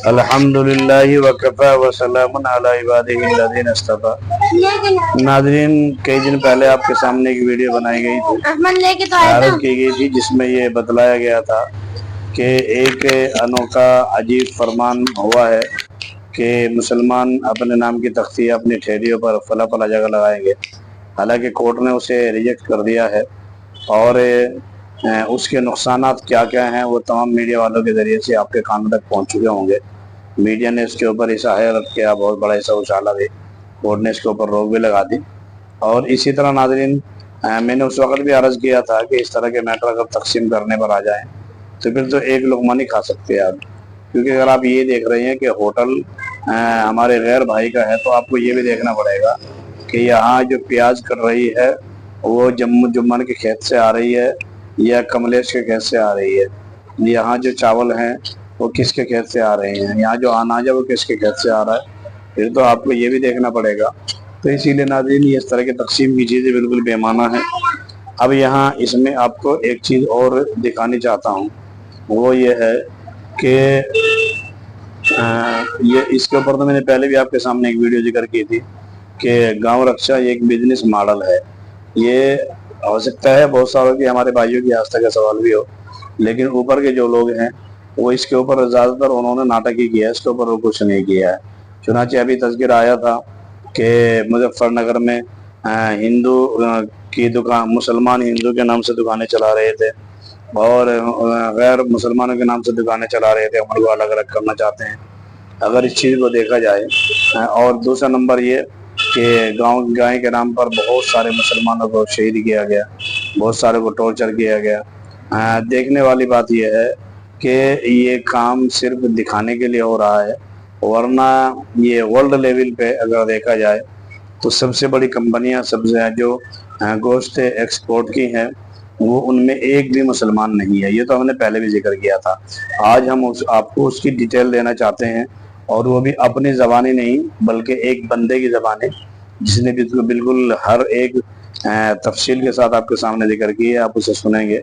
الحمدللہ وکفا وسلام علی عبادہ الذین اصطفی۔ ناظرین، کئی دن پہلے آپ کے سامنے ایک ویڈیو بنائی گئی تھی، عرض کی گئی تھی، جس میں یہ بتلایا گیا تھا کہ ایک انوکھا عجیب فرمان ہوا ہے کہ مسلمان اپنے نام کی تختیہ اپنی ٹھیلیوں پر فلاں فلاں جگہ لگائیں گے۔ حالانکہ کورٹ نے اسے ریجیکٹ کر دیا ہے، اور اس کے نقصانات کیا کیا ہیں وہ تمام میڈیا والوں کے ذریعے سے آپ کے کانوں تک پہنچ چکے ہوں گے۔ میڈیا نے اس کے اوپر ایسا حیرت کیا، بہت بڑا ایسا اچھالا بھی، کورٹ نے اس کے اوپر روک بھی لگا دی۔ اور اسی طرح ناظرین، میں نے اس وقت بھی عرض کیا تھا کہ اس طرح کے میٹر اگر تقسیم کرنے پر آ جائیں تو پھر تو ایک لقمہ نہیں کھا سکتے آپ، کیونکہ اگر آپ یہ دیکھ رہے ہیں کہ ہوٹل ہمارے غیر بھائی کا ہے، تو آپ کو یہ بھی دیکھنا پڑے گا کہ یہاں جو پیاز کر رہی ہے وہ جمن کے کھیت سے آ رہی ہے یا کملیش کے کھیت سے آ رہی ہے، یہاں جو چاول ہیں وہ کس کے کھیت سے آ رہے ہیں، یہاں جو اناج ہے وہ کس کے کھیت سے آ رہا ہے، پھر تو آپ کو یہ بھی دیکھنا پڑے گا۔ تو اسی لیے ناظرین، یہ اس طرح کی تقسیم کی چیزیں بالکل بے معنی ہیں۔ اب یہاں اس میں آپ کو ایک چیز اور دکھانی چاہتا ہوں، وہ یہ ہے کہ یہ اس کے اوپر تو میں نے پہلے بھی آپ کے سامنے ایک ویڈیو ذکر کی تھی کہ گاؤں رکشا ایک بزنس ماڈل ہے۔ یہ ہو سکتا ہے بہت ساروں کی، ہمارے بھائیوں کی آستہ کا سوال بھی ہو، لیکن اوپر کے جو لوگ ہیں وہ اس کے اوپر زیادہ تر انہوں نے ناٹک ہی کیا ہے، اس کے اوپر وہ کچھ نہیں کیا ہے۔ چنانچہ ابھی تذکرہ آیا تھا کہ مظفر نگر میں ہندو کی دکان، مسلمان ہندو کے نام سے دکانیں چلا رہے تھے اور غیر مسلمانوں کے نام سے دکانیں چلا رہے تھے، عمر کو الگ الگ کرنا چاہتے ہیں اگر اس چیز کو دیکھا جائے۔ اور دوسرا نمبر یہ کہ گائے کے نام پر بہت سارے مسلمانوں کو شہید کیا گیا، بہت سارے کو ٹارچر کیا گیا۔ دیکھنے والی بات یہ ہے کہ یہ کام صرف دکھانے کے لیے ہو رہا ہے، ورنہ یہ ورلڈ لیول پہ اگر دیکھا جائے تو سب سے بڑی کمپنیاں، سب سے جو گوشت ایکسپورٹ کی ہیں، وہ ان میں ایک بھی مسلمان نہیں ہے۔ یہ تو ہم نے پہلے بھی ذکر کیا تھا، آج ہم آپ کو اس کی ڈیٹیل دینا چاہتے ہیں، اور وہ بھی اپنی زبانی نہیں بلکہ ایک بندے کی زبانی، جس نے بالکل ہر ایک تفصیل کے ساتھ آپ کے سامنے ذکر کی ہے۔ آپ اسے سنیں گے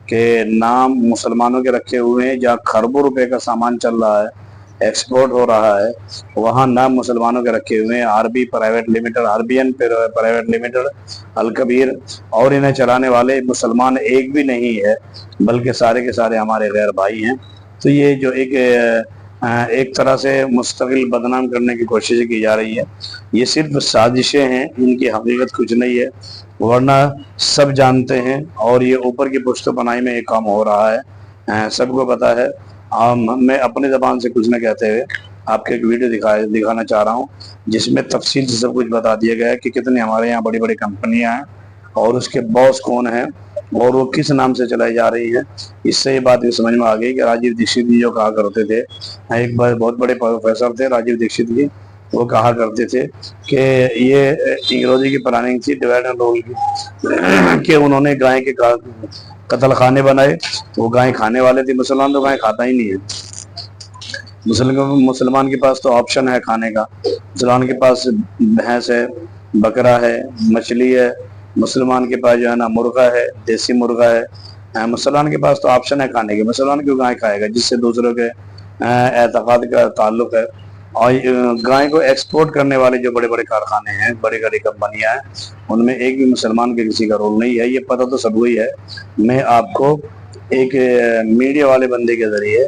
کہ نام مسلمانوں کے رکھے ہوئے ہیں، جہاں خربوں روپے کا سامان چل رہا ہے، ایکسپورٹ ہو رہا ہے، وہاں نام مسلمانوں کے رکھے ہوئے ہیں، Arabi private limited, Arabian private limited, Al Kabir, اور انہیں چلانے والے مسلمان ایک بھی نہیں ہے بلکہ سارے کے سارے ہمارے غیر بھائی ہیں۔ تو یہ جو ایک طرح سے مستقل بدنام کرنے کی کوشش کی جا رہی ہے، یہ صرف سازشیں ہیں، ان کی حقیقت کچھ نہیں ہے، ورنہ سب جانتے ہیں، اور یہ اوپر کی پشت پناہی میں یہ کام ہو رہا ہے، سب کو پتا ہے۔ میں اپنی زبان سے کچھ نہ کہتے ہوئے آپ کو ایک ویڈیو دکھانا چاہ رہا ہوں، جس میں تفصیل سے سب کچھ بتا دیا گیا ہے کہ کتنے ہمارے یہاں بڑی بڑی کمپنیاں ہیں اور اس کے باس کون ہیں اور وہ کس نام سے چلائی جا رہی ہے۔ اس سے یہ بات بھی سمجھ میں آ گئی کہ راجیو دیکشت جی جو کہا کرتے تھے، ایک بار بہت بڑے پروفیسر تھے راجیو دیکشت جی، وہ کہا کرتے تھے کہ یہ انگریزی کی پلاننگ تھی، ڈیوائڈ اینڈ رول کی، کہ انہوں نے گائے کے قتل خانے بنائے، وہ گائے کھانے والے تھے، مسلمان تو گائے کھاتا ہی نہیں ہے۔ مسلمان کے پاس تو آپشن ہے کھانے کا، مسلمان کے پاس بھینس ہے، بکرا ہے، مچھلی ہے، مسلمان کے پاس جو ہے نا مرغا ہے، دیسی مرغا ہے، مسلمان کے پاس تو آپشن ہے کھانے کے، مسلمان کیوں گائے کھائے گا جس سے دوسروں کے اعتقاد کا تعلق ہے۔ اور گائے کو ایکسپورٹ کرنے والے جو بڑے بڑے کارخانے ہیں، بڑی بڑی کمپنیاں ہیں، ان میں ایک بھی مسلمان کے کسی کا رول نہیں ہے، یہ پتہ تو سب کو ہی ہے۔ میں آپ کو ایک میڈیا والے بندے کے ذریعے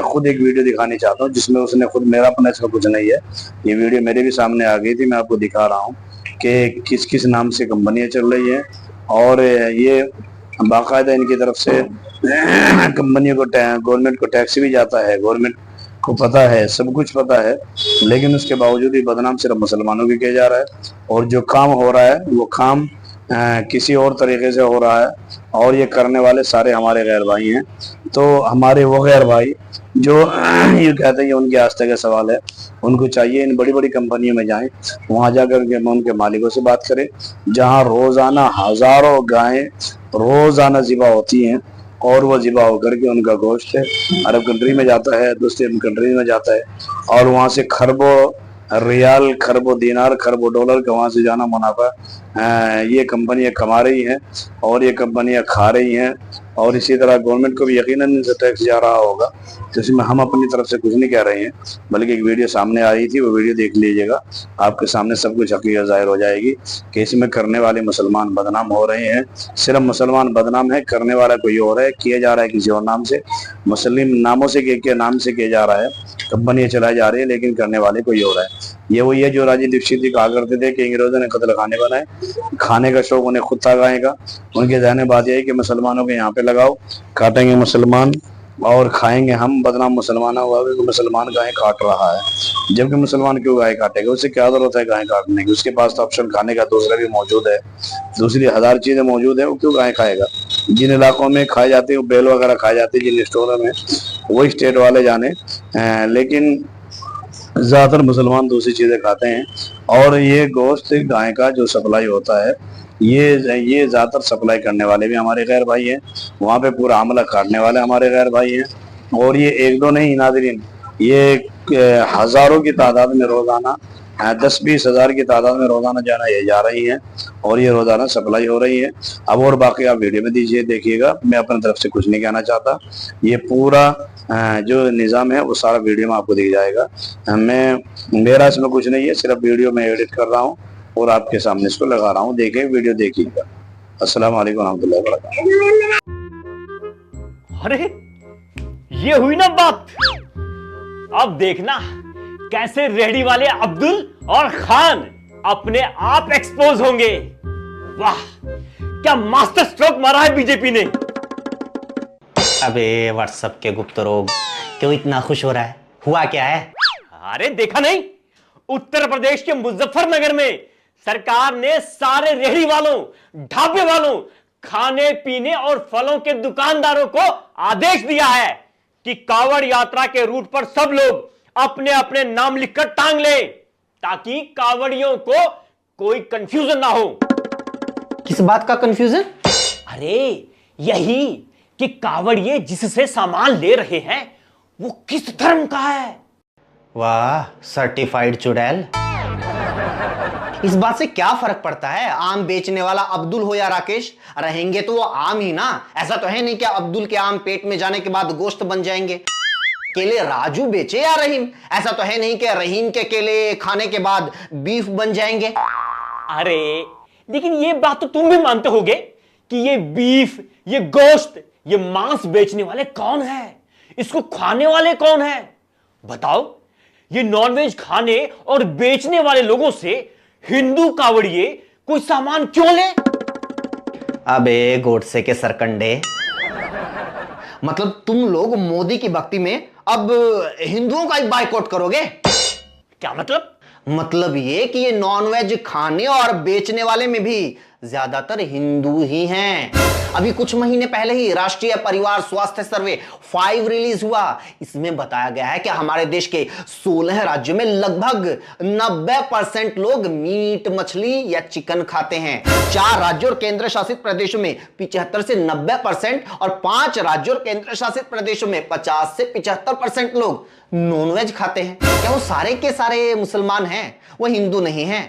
خود ایک ویڈیو دکھانی چاہتا ہوں، جس میں اس نے خود، میرا اپنا اس کا کچھ نہیں ہے، یہ ویڈیو میرے بھی سامنے آ گئی تھی، میں آپ کو دکھا رہا ہوں کہ کس کس نام سے کمپنیاں چل رہی ہیں، اور یہ باقاعدہ ان کی طرف سے کمپنیوں کو، گورنمنٹ کو ٹیکس بھی جاتا ہے، گورنمنٹ کو پتا ہے، سب کچھ پتا ہے، لیکن اس کے باوجود بھی بدنام صرف مسلمانوں کی کیا جا رہا ہے، اور جو کام ہو رہا ہے وہ کام کسی اور طریقے سے ہو رہا ہے، اور یہ کرنے والے سارے ہمارے غیر بھائی ہیں۔ تو ہمارے وہ غیر بھائی جو یہ کہتے ہیں ان کے آستہ کا سوال ہے، ان کو چاہیے ان بڑی بڑی کمپنیوں میں جائیں، وہاں جا کر کے ان کے مالکوں سے بات کریں، جہاں روزانہ ہزاروں گائیں روزانہ ذبح ہوتی ہیں، اور وہ ذبح ہو کر کے ان کا گوشت عرب کنٹری میں جاتا ہے، دوسری کنٹری میں جاتا ہے، اور وہاں سے خربوں ریال، خربوں دینار، خربوں ڈالر کا وہاں سے جانا منافع یہ کمپنیاں کما رہی ہیں اور یہ کمپنیاں کھا رہی ہیں، اور اسی طرح گورنمنٹ کو بھی یقیناً ان سے ٹیکس جا رہا ہوگا، تو اس میں ہم اپنی طرف سے کچھ نہیں کہہ رہے ہیں، بلکہ ایک ویڈیو سامنے آ رہی تھی، وہ ویڈیو دیکھ لیجیے گا، آپ کے سامنے سب کچھ حقیقت ظاہر ہو جائے گی کہ اس میں کرنے والے مسلمان بدنام ہو رہے ہیں۔ صرف مسلمان بدنام ہے، کرنے والا کوئی اور ہے، کیا جا رہا ہے کسی اور نام سے، مسلم ناموں سے کے نام سے کیا جا رہا ہے، کمپنیاں چلائی جا رہی ہیں، لیکن کرنے والے کوئی اور ہے۔ یہ وہی ہے جو راجی دکشت جی کہا کرتے تھے کہ انگریزوں نے قتل خانے بنائے، کھانے کا شوق انہیں خود تھا گائے کا، ان کے ذہن میں بات یہ ہے کہ مسلمانوں کے یہاں پہ لگاؤ، کاٹیں گے مسلمان اور کھائیں گے ہم، بدنام مسلمان ہوا کہ مسلمان گائے کاٹ رہا ہے، جبکہ مسلمان کیوں گائے کاٹے گا، اسے کیا ضرورت ہے گائے کاٹنے کی، اس کے پاس تو آپشن کھانے کا دوسرا بھی موجود ہے، دوسری ہزار چیزیں موجود ہیں، وہ کیوں گائے کھائے گا۔ جن علاقوں میں کھائے جاتے ہیں بیل وغیرہ کھائے جاتے ہیں جن اسٹوروں میں، وہ اسٹیٹ والے جانے، لیکن زیادہ تر مسلمان دوسری چیزیں کھاتے ہیں۔ اور یہ گوشت گائے کا جو سپلائی ہوتا ہے، یہ زیادہ تر سپلائی کرنے والے بھی ہمارے غیر بھائی ہیں، وہاں پہ پورا عملہ کاٹنے والے ہمارے غیر بھائی ہیں، اور یہ ایک دو نہیں ناظرین، یہ ہزاروں کی تعداد میں روزانہ، 10-20 ہزار کی تعداد میں روزانہ جانا یہ جا رہی ہیں، اور یہ روزانہ سپلائی ہو رہی ہے۔ اب اور باقی آپ ویڈیو میں دیکھیے گا، میں اپنے طرف سے کچھ نہیں کہنا چاہتا، یہ پورا جو نظام ہے وہ سارا ویڈیو میں آپ کو دکھ جائے گا، میرا اس میں کچھ نہیں ہے، صرف ویڈیو میں ایڈٹ کر رہا ہوں اور آپ کے سامنے اس کو لگا رہا ہوں، دیکھیں ویڈیو دیکھیے گا۔ السلام علیکم ورحمۃ اللہ وبرکاتہ۔ ارے یہ ہوئی نا بات، اب دیکھنا کیسے ریہڑی والے عبدل اور خان اپنے آپ ایکسپوز ہوں گے۔ واہ کیا ماسٹر سٹروک مارا ہے بی جے پی نے۔ ابے واٹس ایپ کے گپت روگ کیوں اتنا خوش ہو رہا ہے؟ ہوا کیا ہے؟ ارے دیکھا نہیں، اتر پردیش کے مظفر نگر میں سرکار نے سارے ریہڑی والوں، ڈھابے والوں، کھانے پینے اور پھلوں کے دکانداروں کو آدیش دیا ہے کہ کاوڑ یاترا کے روٹ پر سب لوگ اپنے اپنے نام لکھ کر ٹانگ لیں تاکہ کاوڑیوں کو کوئی کنفیوژن نہ ہو۔ کس بات کا کنفیوژن؟ ارے یہی کہ کاوڑیے جس سے سامان لے رہے ہیں وہ کس دھرم کا ہے۔ واہ سرٹیفائیڈ چڑیل۔ اس بات سے کیا فرق پڑتا ہے آم بیچنے والا عبدل ہو یا راکیش؟ رہیں گے تو وہ آم ہی نا، ایسا تو ہے نہیں کہ عبدل کے آم پیٹ میں جانے کے بعد گوشت بن جائیں گے۔ کیلے راجو بیچے یا رحیم، ایسا تو ہے نہیں کہ رحیم کے کیلے کھانے کے بعد بیف بن جائیں گے۔ ارے لیکن یہ بات تو تم بھی مانتے ہوگے کہ یہ بیف، یہ گوشت، یہ مانس بیچنے والے کون ہیں، اس کو کھانے والے کون ہیں؟ بتاؤ، یہ نان ویج کھانے اور بیچنے والے لوگوں سے ہندو کاوڑیے کوئی سامان کیوں لے؟ ابے گوڈسے کے سرکنڈے، مطلب تم لوگ مودی کی بھکتی میں اب ہندوؤں کا بائیکاٹ کرو گے؟ کیا مطلب؟ مطلب یہ کہ یہ نان ویج کھانے اور بیچنے والے میں بھی زیادہ تر ہندو ہی ہیں۔ ابھی کچھ مہینے پہلے ہی راشٹریہ پریوار سواستھ سروے 5 ریلیز ہوا، اس میں بتایا گیا ہے کہ ہمارے دیش کے 16 راجیوں میں لگ بھگ 90% لوگ میٹ، مچھلی یا چکن کھاتے ہیں۔ 4 راجیوں اور کیندر شاست پردیشوں میں 75 سے 90% اور 5 راجیوں اور کیندر شاست پردیشوں میں 50 سے 75% لوگ نان ویج کھاتے ہیں۔ کیا وہ سارے کے سارے مسلمان ہیں؟ وہ ہندو نہیں ہیں۔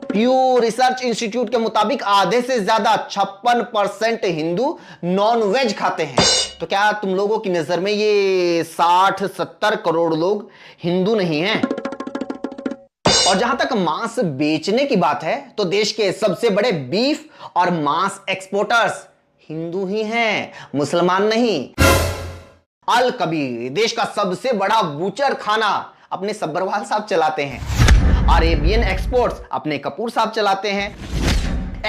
پیو ریسرچ انسٹیٹیوٹ کے مطابق آدھے سے زیادہ 56% ہندو نان ویج کھاتے ہیں۔ تو کیا تم لوگوں کی نظر میں یہ 60-70 کروڑ لوگ ہندو نہیں ہیں؟ اور جہاں تک مانس بیچنے کی بات ہے تو دیش کے سب سے بڑے بیف اور مانس ایکسپورٹرز ہندو ہی ہیں، مسلمان نہیں۔ الکبیر دیش کا سب سے بڑا بوچر خانہ اپنے سبروال صاحب چلاتے ہیں۔ عربین ایکسپورٹس اپنے کپور صاحب چلاتے ہیں۔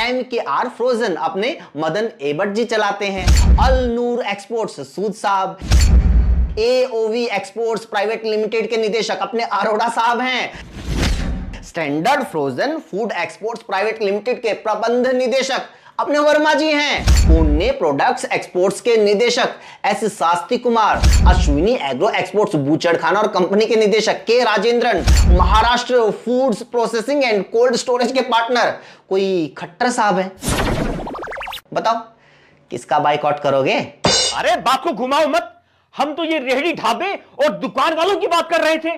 MKR فروزن اپنے مدن ایبٹ جی چلاتے ہیں۔ النور ایکسپورٹس سود صاحب۔ AOV ایکسپورٹس پرائیویٹ لمیٹڈ کے ندیشک اپنے اروڑا صاحب ہیں۔ Standard frozen food exports private limited کے پربندھ ندیشک اپنے ورما جی ہیں۔ پونے پروڈکٹس ایکسپورٹس کے ندیشک S Sasti Kumar. Ashwini agro exports بوچڑ خانہ اور کمپنی کے ندیشک K Rajendran. Maharashtra foods processing and cold storage کے پارٹنر کوئی کھٹر صاحب ہیں۔ بتاؤ کس کا بائیکاٹ کرو گے؟ ارے بات کو گھماؤ مت، ہم تو یہ ریہڑی ڈھابے اور دکان والوں کی بات کر رہے تھے۔